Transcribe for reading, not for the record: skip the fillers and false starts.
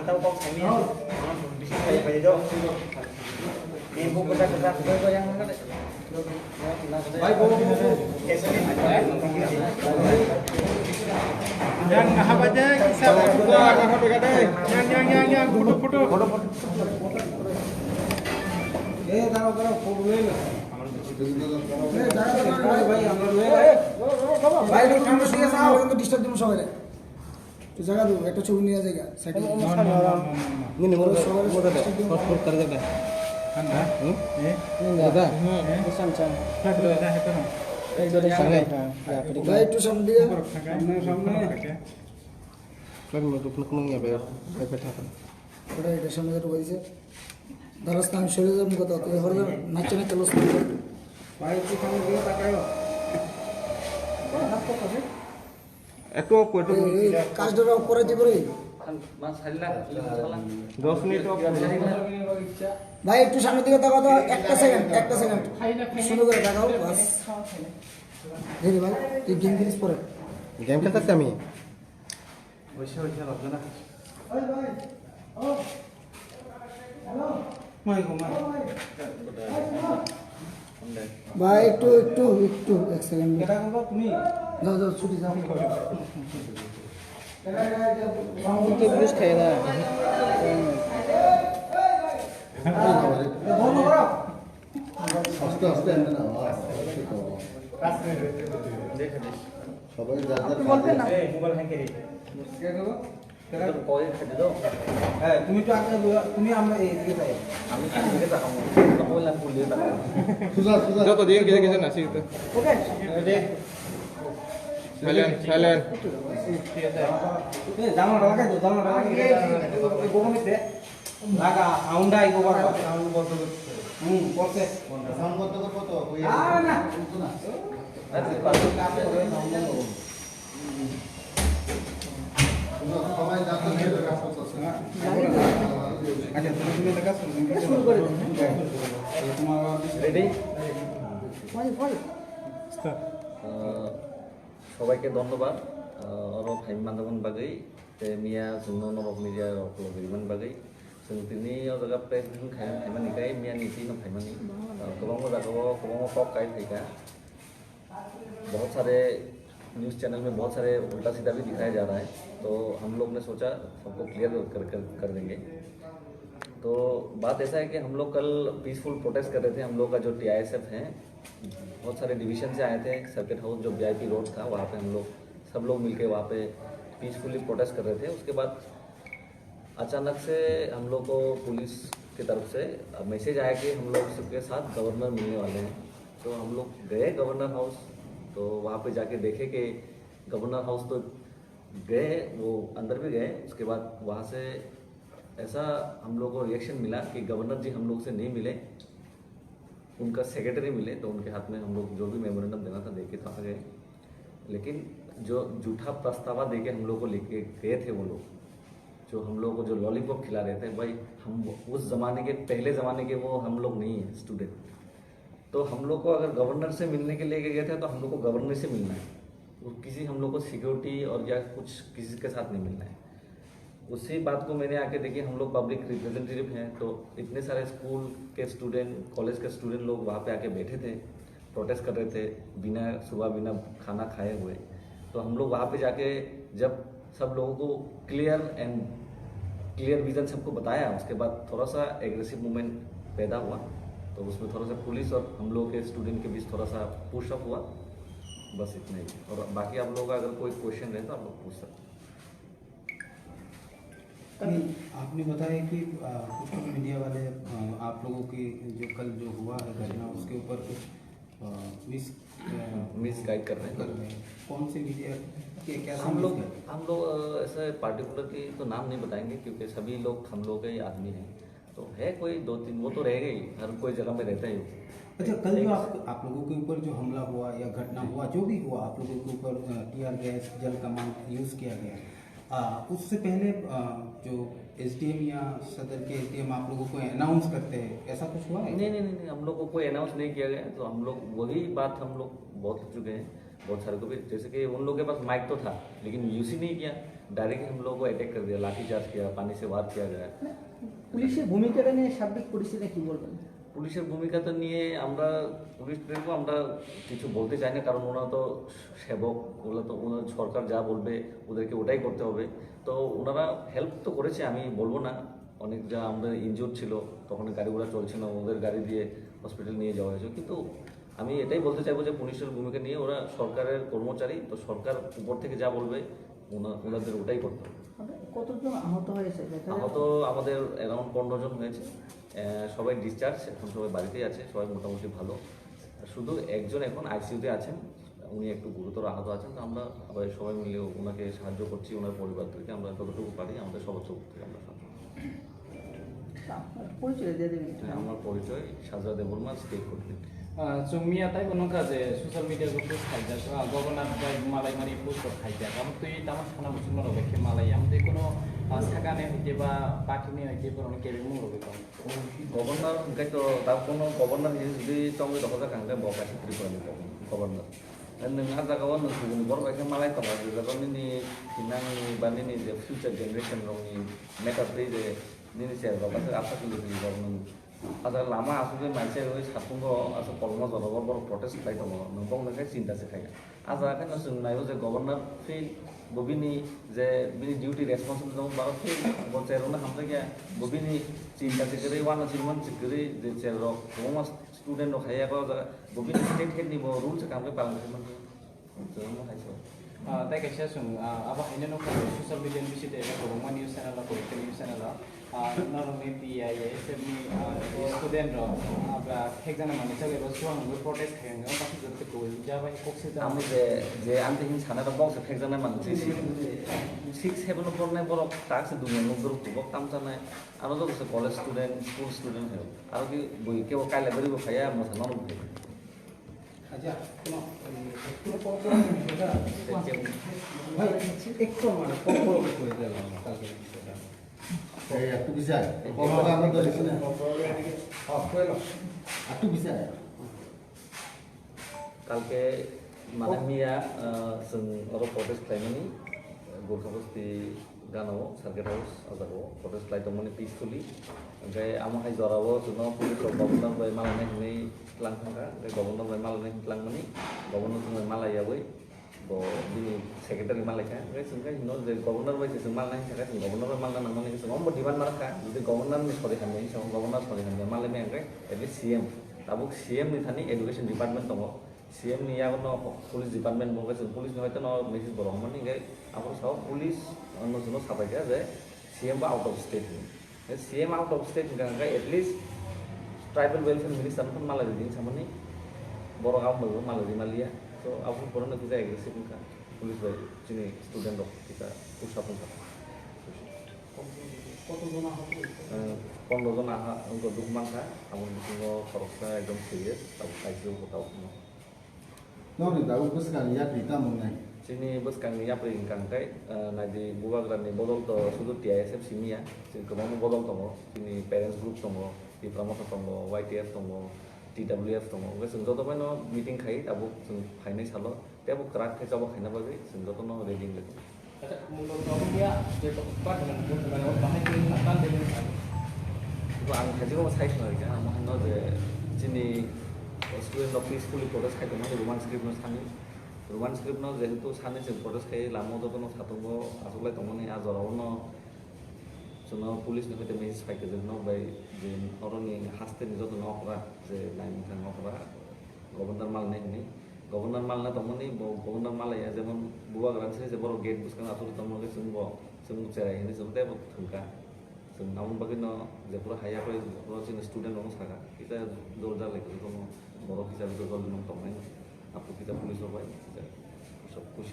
tahu kok ini di sini kayak Jo. Ini buku kita itu yang mana deh? Baik, Bu. Yang apa aja bisa yang foto. तारो photo ले लो भाई लोग हम लोग साहब इनको disturb दिनो सबारे तो जगह दो একটা ছবি নিয়ে जाएगा सेटिंग नहीं मोर सबारे फोटो कर देगा ঠান্ডা नहीं दादा सैमसंग फोटो এটা है तो এই যে সামনে ভাই একটু সামনে দিয়ে সামনে कर मैं तो কোনো ইয়া बैठा था ওটা এটা সামনে যেটা বলছে দারাস্তান শরীরের মুখ তো তুই হরবে নাচে নাচে লস ভাই একটু সামনে দিয়ে তাকাও একটু একটু কাজটা করে দিব রে মাস হাল্লা 10 মিনিট ভাই একটু সামনে দিকে তাকাও তো একটা সেকেন্ড শুরু করে তাকাও বাস রে ভাই তুই গেম খেলিস পরে গেম খেলতে আমি ওইসে লাগবে না ভাই ও হ্যালো भाई একটু এক সেকেন্ড এটা করবা তুমি যাও ছুটি যাও আমাকে ব্রুশ খাই না বন্ধ করো আস্তে এনে না দেখে সবাই যা যা বলবেন না মোবাইল হ্যাং করে কে করব तो कॉल कर दो है तुम तो आके तुम আমরা এদিকে যাই আমি এদিকে যাবো তো বললাম ফুল দিয়ে দাও সুজা যত দিয়ে গেছে না সিট ওকে রেডি সাইলেন্ট ঠিক আছে এ জামাটা লাগাই দাও জামাটা লাগিয়ে গোবমিতে লাগা সাউন্ড আই গোবার সাউন্ড বন্ধ করতে সাউন্ড বন্ধ করব তো না আচ্ছা পাশে কাছে করে সাউন্ড বন্ধ সবাই যাতে কাজ করতেছে আচ্ছা তুমি কাজ শুরু করে দাও তোমার রেডি সবাইকে ধন্যবাদ অরব হাইমানদাবন বাগै मिया जोंनो नरक मिडिया रकलगिरिमोन बागै जों दिनै जायगा प्रेजेन्ट खायमानिखाय मिया नीति न खायमानि गोबां जायगायाव गोबां टॉप गाइड थैगा बहुत सारे न्यूज़ चैनल में बहुत सारे उल्टा सीधा भी दिखाया जा रहा है तो हम लोग ने सोचा सबको क्लियर कर देंगे। तो बात ऐसा है कि हम लोग कल पीसफुल प्रोटेस्ट कर रहे थे। हम लोग का जो TISF है बहुत सारे डिवीजन से आए थे। सर्किट हाउस जो VIP रोड था वहाँ पे हम लोग सब लोग मिलके वहाँ पे पीसफुली प्रोटेस्ट कर रहे थे। उसके बाद अचानक से हम लोग को पुलिस की तरफ से मैसेज आया कि हम लोग सबके साथ गवर्नर मिलने वाले हैं। तो हम लोग गए गवर्नर हाउस, तो वहाँ पे जाके देखे कि गवर्नर हाउस तो गए, वो अंदर भी गए। उसके बाद वहाँ से ऐसा हम लोग को रिएक्शन मिला कि गवर्नर जी हम लोग से नहीं मिले, उनका सेक्रेटरी मिले। तो उनके हाथ में हम लोग जो भी मेमोरेंडम देना था दे के तो आ गए। लेकिन जो झूठा प्रस्तावा दे के हम लोग को लेके गए थे वो लोग, जो हम लोग को जो लॉलीपॉप खिला रहे थे, भाई हम उस ज़माने के पहले ज़माने के वो हम लोग नहीं हैं स्टूडेंट। तो हम लोग को अगर गवर्नर से मिलने के लिए गए थे तो हम लोग को गवर्नर से मिलना है, किसी हम लोग को सिक्योरिटी और या कुछ किसी के साथ नहीं मिलना है। उसी बात को मैंने आके देखी, हम लोग पब्लिक रिप्रेजेंटेटिव हैं, तो इतने सारे स्कूल के स्टूडेंट, कॉलेज के स्टूडेंट लोग वहाँ पे आके बैठे थे, प्रोटेस्ट कर रहे थे बिना सुबह बिना खाना खाए हुए। तो हम लोग वहाँ पे जाके जब सब लोगों को क्लियर विजन सबको बताया, उसके बाद थोड़ा सा एग्रेसिव मूवमेंट पैदा हुआ। तो उसमें थोड़ा सा पुलिस और हम लोग के स्टूडेंट के बीच थोड़ा सा पुशअप हुआ, बस इतना ही। और बाकी आप लोगों का अगर कोई क्वेश्चन रहे तो आप लोग पूछ सकते हैं। आपने बताया कि सोशल मीडिया वाले आप लोगों की जो कल जो हुआ है घटना उसके ऊपर कुछ मिस गाइड कर रहे हैं। कौन से मीडिया के क्या हम लोग ऐसा पार्टिकुलर की तो नाम नहीं बताएंगे, क्योंकि सभी लोग हम लोग के आदमी हैं। तो है कोई 2-3 वो तो रहेगा ही, हर कोई जगह में रहता ही। अच्छा, कल जो आप लोगों के ऊपर जो हमला हुआ या घटना हुआ, जो भी हुआ, आप लोगों के ऊपर टीआर गैस जल कमान यूज़ किया गया, उससे पहले जो SDM या सदर के SDM आप लोगों को अनाउंस करते हैं, ऐसा कुछ हुआ है? नहीं, हम लोग को कोई अनाउंस नहीं किया गया। तो हम लोग वही बात हम लोग बहुत हो चुके हैं, बहुत सारे को भी, जैसे कि उन लोगों के पास माइक तो था लेकिन यूज़ ही नहीं किया। डायरेक्ट हम लोगों को अटैक कर दिया, लाठीचार्ज किया, पानी से वार किया गया। পুলিশের ভূমিকাটা নিয়ে সার্বিক পরিস্থিতি কি বলবেন? পুলিশের ভূমিকাটা নিয়ে আমরা পুলিশদেরকে আমরা কিছু বলতে চাই না, কারণ ওনারা তো সেবক, ওগুলো তো ওনার সরকার যা বলবে ওদেরকে ওটাই করতে হবে। তো ওনারা হেল্প তো করেছে, আমি বলবো না। অনেক যা আমাদের ইনজোর ছিল, তখন গাড়ি ঘোড়া চলছে না, ওদের গাড়ি দিয়ে হসপিটাল নিয়ে যাওয়া হয়েছে। কিন্তু আমি এটাই বলতে চাইবো যে পুলিশের ভূমিকা নিয়ে ওরা সরকারের কর্মচারী, তো সরকার উপর থেকে যা বলবে ওনাদের ওটাই করতে হবে। কতজন আহত হয়েছে? আহত আমাদের অ্যারাউন্ড 15 জন হয়েছে, সবাই ডিসচার্জ, এখন সবাই বাড়িতেই আছে, সবাই মোটামুটি ভালো। শুধু একজন এখন আইসিইউতে আছেন, উনি একটু গুরুতর আহত আছেন। তো আমরা সবাই মিলে ওনাকে সাহায্য করছি, ওনার পরিবারদেরকে আমরা যতটুকু পারি আমাদের সবার চোখ থেকে আমরা সাহায্য করছি। পরিচয় দিয়ে দেবেন? আমার পরিচয় Sajra Debbarma, state coordinator. Cumia tay bono ka je social media ko post khaija so governor bai malai mari post ko khaija am tui tamas khana musul no robe ke malai am tui kono sakane hite ba party ne hite kono ke mu robe ko governor গাইতো তার কোনো governor যদি চঙ্গে দখল কাঙ্গে বকা চিত্রি করে governor nang hadaga wan sugun bor ba ke malai tama de la ni kinang bani ni the future generation rong ni meta play de ni se ba ba apa tu ni government ada lama asube manche oi satungo aso kolmo jorobor bor protest kai tomo nong nang cinta se khai aja kan sung nai je governor fail bobini je bini duty responsible dong baro fail bo chero na hamta kya bobini cinta se kare wan chirman se kare je chero ko student no khaya ko bobini state head ni bo rule se kam ke palan ke man to mo hai so tai kaisa sung aba haine no ko social media ni bisite ko ma news channel la ko news channel la नरमे पिआई एसएमई student रो आपला एकजना मानिस गयो सुवां गो protest खायंग बाकी जते को जाबा कोक्से जा আমি যে আমি হিন সানা র বংশ ফেকজানা মানছি 6 7 নো পড়নে বড় টাক্স দুনিয়া নো গ্রুপ বক তামছানায় আরো তো কলেজ স্টুডেন্ট স্কুল স্টুডেন্ট হেও আর কি বই কে কাইলে বেরিব খায়া মথানা নো আচ্ছা কোনো ভাই একটু মানে কম করে দিলাম কালকে বিষয়টা একটু বিচার আমরা তো লিখি না একটু বিচার কালকে মানে মিয়া जों अरो प्रोटेस्ट खालामनानै गोरखाबस्ति गानाव सार्किट हाउस आजाराव प्रोटेस्ट खालामदोंमोन पिसफुलि ओमफ्राय आमहाय जरावो जोंनाव पुलिस गभर्नर बाय मालायनाय होननाय लांखांखा गभर्नर बाय मालायनाय लांमानि गभर्नर जों मालायावै bo bini secretary malaka ngai sungka hino je governor bai se mal nai thaka governor bai mal nang mani se ngom diban maraka jodi governor ni sori hanai so governor sori hanai mal me ngai at cm tabuk cm ni thani education department tongo cm ni ya no police department mo se police no no message borong mani ngai apro sao police no jono sabai ga je cm ba out of state ni cm out of state ngai at least tribal welfare minister pun malai din samani borong am mo malai malia so aku pernah kita agresif kan pulis baik sini student dok kita usah pun কতজন আহত হয়েছে? 15 জন untuk dukman ka amun bisino koroksa ekdom serius tahu kaiju ko tahu no ni tahu bus kan ya kita mengenai sini bus kang ya pring kang kai na di buwa gran ni bodol to sudut TISF sini ya sini kemana bodol to sini parents group to di pramoto to YTF to TWF to gue sungguh tuh no meeting kai tabu sung finance halo dia bu kerak kai coba kai nabi sungguh tuh no reading gitu अच्छा मुलो तो dia dia to pat dengan bahan ini akan dengan itu ang kaji ko sai soi ka am hanno je jini student of peacefully protest kai to roman script no sani roman script no jehetu sani je protest kai lamo to no satungo asule to moni azoro no sono police no kete message pai ke no bai je oroni haste ni joto no kora je lain kan no kora governor mal ni governor mal na tomoni governor mal ya jemon buwa gran se je boro gate buskan atur tomo ke sungbo sung cerai ini sung te thungka sung namun bagino je pura haya ko pura sin student no saka kita dorda lagi ko boro kita to gol no tomai apu kita police ho bai सब कुछ